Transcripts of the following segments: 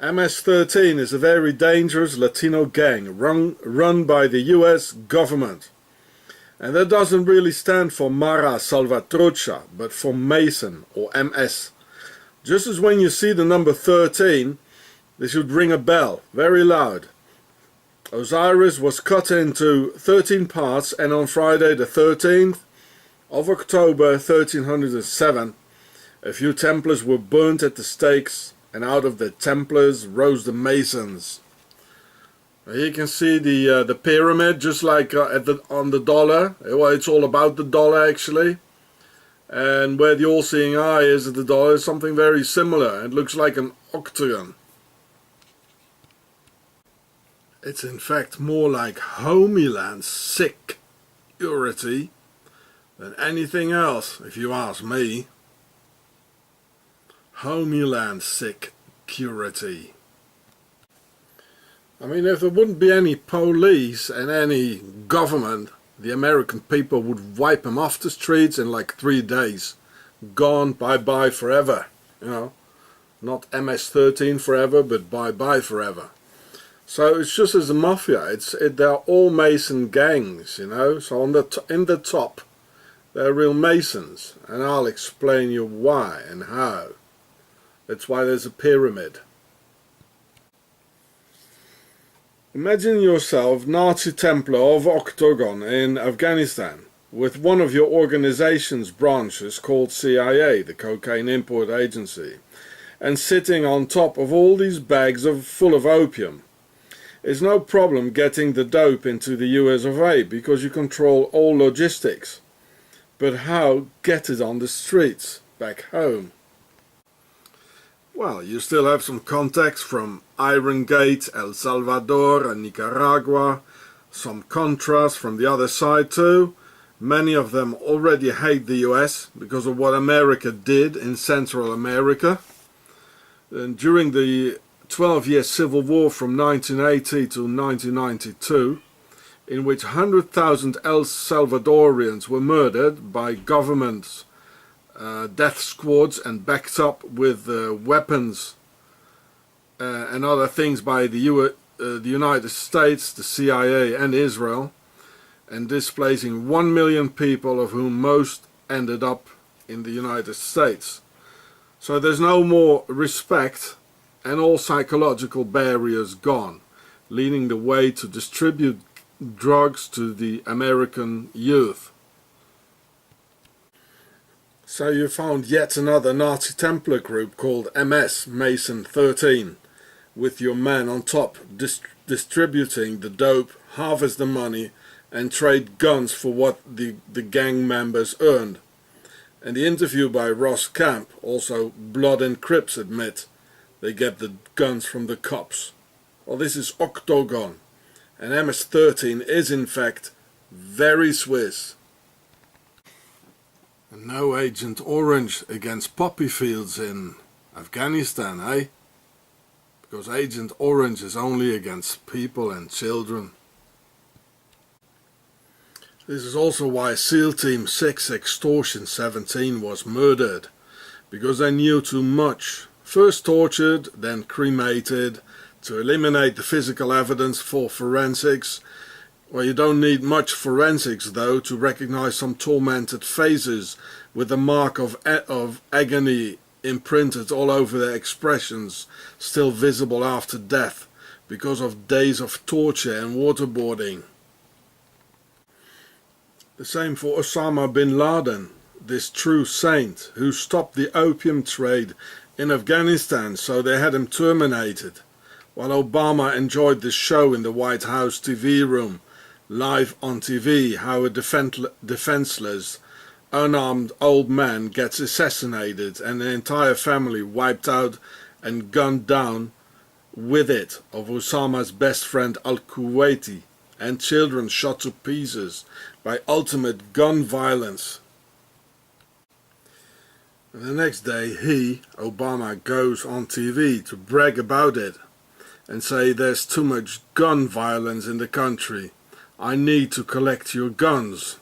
MS13 is a very dangerous Latino gang run by the US government. And that doesn't really stand for Mara Salvatrucha, but for Mason, or MS. Just as when you see the number 13, they should ring a bell, very loud. Osiris was cut into 13 parts, and on Friday the 13th of October 1307, a few Templars were burnt at the stakes, and out of the Templars rose the Masons. Here you can see the pyramid, just like on the dollar. Well, it's all about the dollar actually. And where the all-seeing eye is at the dollar is something very similar. It looks like an octagon. It's in fact more like HomieLand Sickurity than anything else, if you ask me. HomieLand Sickurity. I mean, if there wouldn't be any police and any government, the American people would wipe them off the streets in like 3 days. Gone, bye-bye forever, you know. Not MS13 forever, but bye-bye forever. So it's just as the mafia, they're all Mason gangs, you know. So in the top, they're real Masons, and I'll explain you why and how. That's why there's a pyramid. Imagine yourself Nazi Templar of OCTOGON in Afghanistan, with one of your organization's branches called CIA, the Cocaine Import Agency, and sitting on top of all these bags full of opium. It's no problem getting the dope into the US of A because you control all logistics. But how get it on the streets back home? Well, you still have some contacts from Irangate, El Salvador and Nicaragua, some Contras from the other side too. Many of them already hate the US because of what America did in Central America. And during the 12-year civil war from 1980 to 1992, in which 100,000 El Salvadorians were murdered by governments, death squads, and backed up with weapons and other things by the United States, the CIA and Israel, and displacing 1 million people, of whom most ended up in the United States. So there's no more respect, and all psychological barriers gone, leading the way to distribute drugs to the American youth. So you found yet another Nazi Templar group called MS Mason 13, with your men on top distributing the dope, harvest the money and trade guns for what the gang members earned. And the interview by Ross Camp, also Blood and Crips, admit they get the guns from the cops. Well, this is OCTOGON, and MS13 is in fact very Swiss. And no Agent Orange against poppy fields in Afghanistan, eh? Because Agent Orange is only against people and children. This is also why SEAL Team 6 Extortion 17 was murdered, because they knew too much. First tortured, then cremated, to eliminate the physical evidence for forensics. Well, you don't need much forensics though to recognize some tormented faces with the mark of agony imprinted all over their expressions, still visible after death because of days of torture and waterboarding. The same for Osama bin Laden, this true saint who stopped the opium trade in Afghanistan, so they had him terminated, while Obama enjoyed this show in the White House TV room, live on TV, how a defenseless, unarmed old man gets assassinated and an entire family wiped out and gunned down with it of Osama's best friend al-Kuwaiti, and children shot to pieces by ultimate gun violence. And the next day Obama, goes on TV to brag about it and say there's too much gun violence in the country. I need to collect your guns.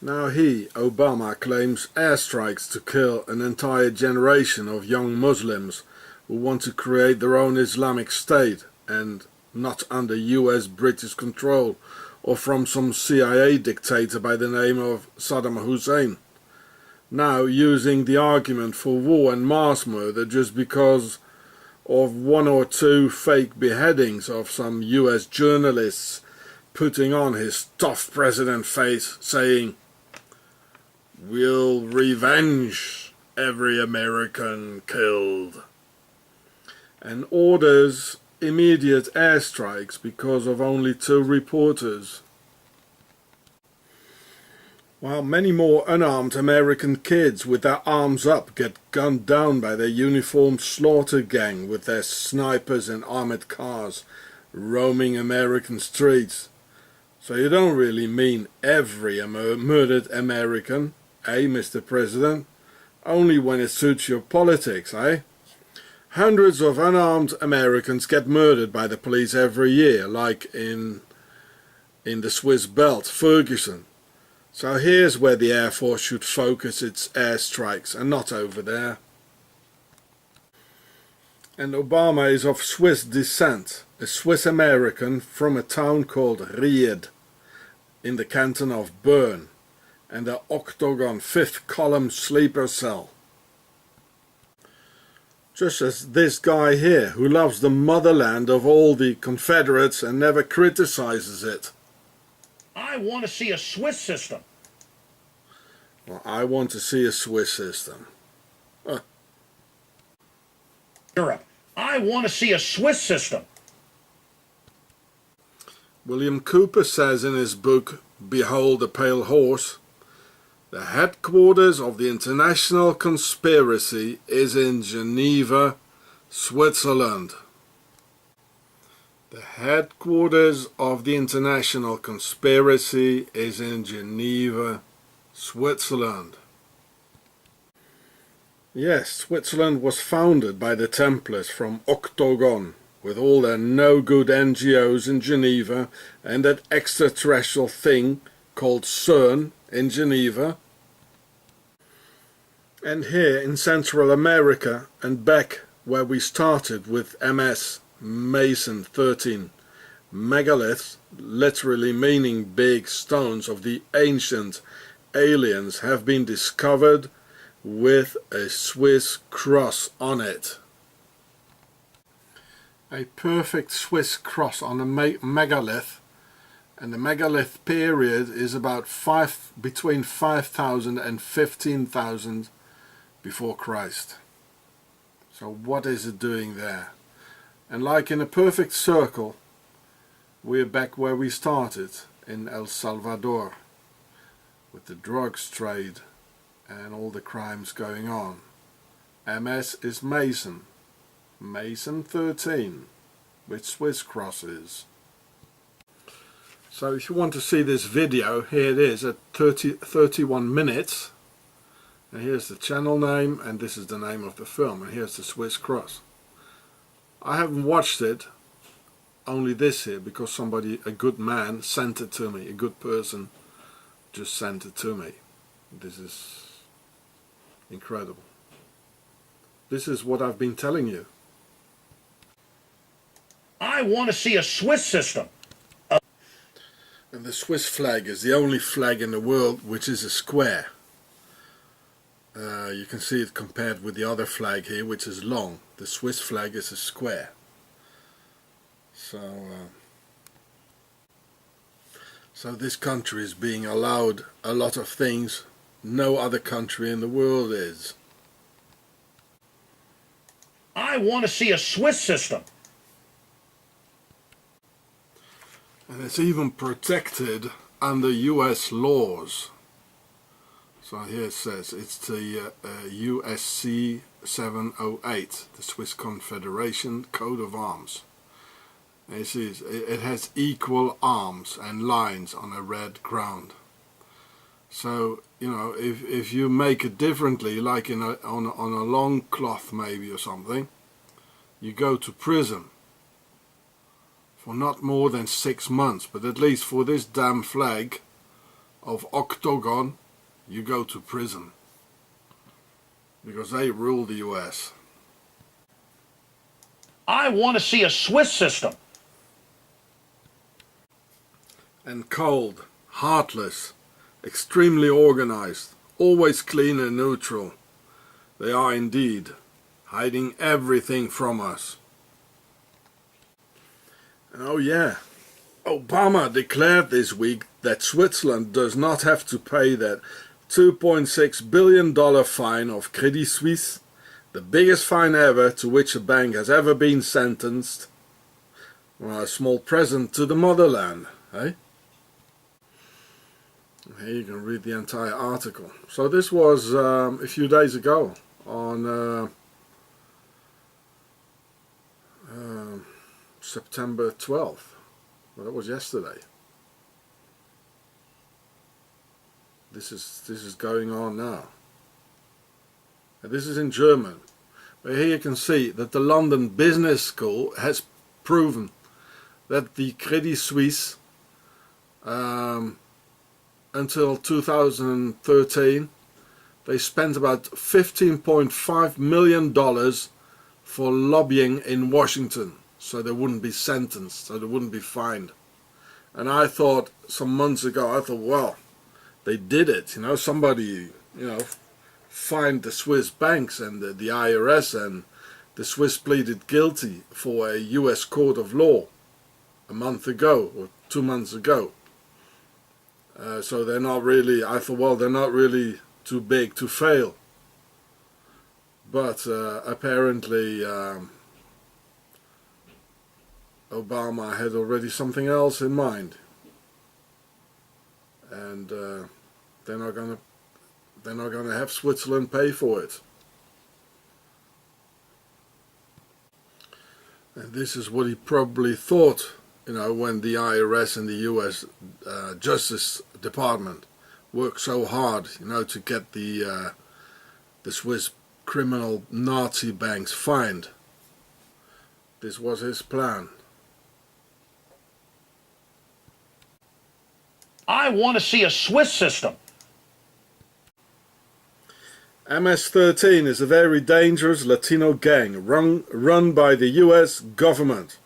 Now Obama, claims airstrikes to kill an entire generation of young Muslims who want to create their own Islamic State and not under US British control or from some CIA dictator by the name of Saddam Hussein. Now using the argument for war and mass murder just because of one or two fake beheadings of some US journalists putting on his tough president face saying, "We'll revenge every American killed," and orders immediate airstrikes because of only 2 reporters. While many more unarmed American kids with their arms up get gunned down by their uniformed slaughter gang with their snipers and armored cars roaming American streets. So you don't really mean every murdered American, eh, Mr. President? Only when it suits your politics, eh? Hundreds of unarmed Americans get murdered by the police every year, like in the Swiss belt, Ferguson. So here's where the Air Force should focus its airstrikes and not over there. And Obama is of Swiss descent, a Swiss American from a town called Ried in the canton of Bern, and the OCTOGON 5th column sleeper cell. Just as this guy here, who loves the motherland of all the Confederates and never criticizes it. I want to see a Swiss system. Well, I want to see a Swiss system. Europe. I want to see a Swiss system. William Cooper says in his book, Behold the Pale Horse, the headquarters of the international conspiracy is in Geneva, Switzerland. The headquarters of the international conspiracy is in Geneva, Switzerland. Yes, Switzerland was founded by the Templars from OCTOGON, with all their no-good NGOs in Geneva and that extraterrestrial thing called CERN in Geneva. And here in Central America and back where we started with MS13, megaliths, literally meaning big stones of the ancient aliens, have been discovered with a Swiss cross on it. A perfect Swiss cross on a megalith, and the megalith period is about between 5,000 and 15,000 before Christ. So what is it doing there? And like in a perfect circle, we're back where we started, in El Salvador, with the drugs trade and all the crimes going on. MS is Mason, Mason 13, with Swiss crosses. So if you want to see this video, here it is at 31 minutes. And here's the channel name, and this is the name of the film, and here's the Swiss cross. I haven't watched it, only this here, because somebody, a good man, sent it to me. A good person just sent it to me. This is incredible. This is what I've been telling you. I want to see a Swiss system. And the Swiss flag is the only flag in the world which is a square. You can see it compared with the other flag here, which is long. The Swiss flag is a square. So this country is being allowed a lot of things no other country in the world is. I want to see a Swiss system. And it's even protected under US laws. So here it says it's the USC 708, the Swiss Confederation Code of Arms. And you see it has equal arms and lines on a red ground. So, you know, if you make it differently, like on a long cloth maybe or something, you go to prison for not more than 6 months. But at least for this damn flag of OCTOGON, you go to prison. Because they rule the US. I want to see a Swiss system. And cold, heartless, extremely organized, always clean and neutral. They are indeed hiding everything from us. And oh yeah, Obama declared this week that Switzerland does not have to pay that $2.6 billion fine of Credit Suisse, the biggest fine ever to which a bank has ever been sentenced. Well, a small present to the motherland, eh? Here you can read the entire article. So this was a few days ago on September 12th. Well, that was yesterday. This is going on now. And this is in German. But here you can see that the London Business School has proven that the Credit Suisse until 2013 they spent about $15.5 million for lobbying in Washington, so they wouldn't be sentenced, so they wouldn't be fined. And I thought some months ago, well, they did it, somebody, fined the Swiss banks and the IRS, and the Swiss pleaded guilty for a US court of law a month ago or 2 months ago. So they're not really, I thought, well, they're not really too big to fail. But apparently Obama had already something else in mind. And they're not gonna have Switzerland pay for it. And this is what he probably thought, when the IRS and the US Justice Department worked so hard, to get the Swiss criminal Nazi banks fined. This was his plan. I want to see a Swiss system. MS13 is a very dangerous Latino gang run by the US government.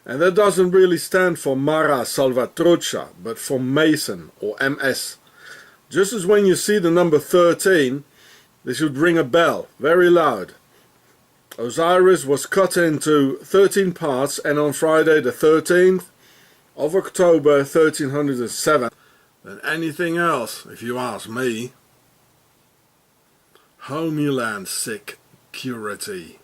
And that doesn't really stand for Mara Salvatrucha, but for Mason, or MS. Just as when you see the number 13, this should ring a bell, very loud. Osiris was cut into 13 parts, and on Friday the 13th of October 1307, than anything else, if you ask me. HomieLand Sickurity.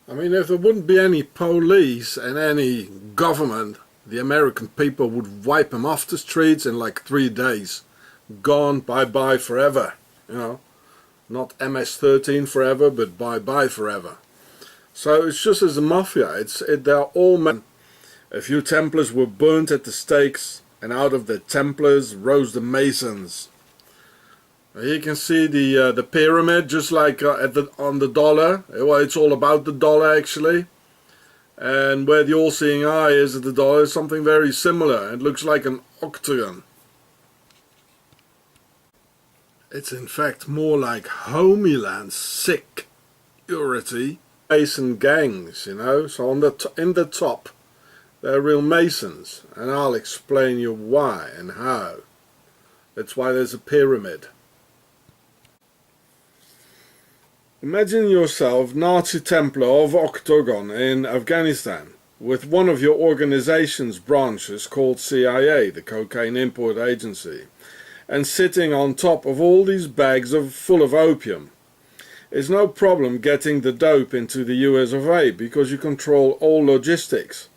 I mean, if there wouldn't be any police and any government, the American people would wipe them off the streets in like 3 days. Gone, bye-bye forever, Not MS13 forever, but bye-bye forever. So it's just as the mafia, they're all men. A few Templars were burnt at the stakes, and out of the Templars rose the Masons. Here you can see the pyramid, just like on the dollar. Well, it's all about the dollar actually. And where the all-seeing eye is at the dollar is something very similar. It looks like an octagon. It's in fact more like HomieLand Sickurity. Mason gangs, So in the top, they're real Masons, and I'll explain you why and how. That's why there's a pyramid. Imagine yourself Nazi Templar of OCTOGON in Afghanistan, with one of your organization's branches called CIA, the Cocaine Import Agency, and sitting on top of all these bags full of opium. It's no problem getting the dope into the US of A because you control all logistics.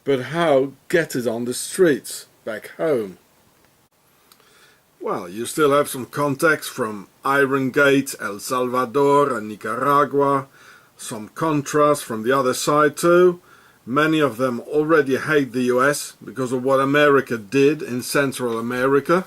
But how get it on the streets back home? Well, you still have some contacts from Irangate, El Salvador and Nicaragua, some Contras from the other side too. Many of them already hate the US because of what America did in Central America.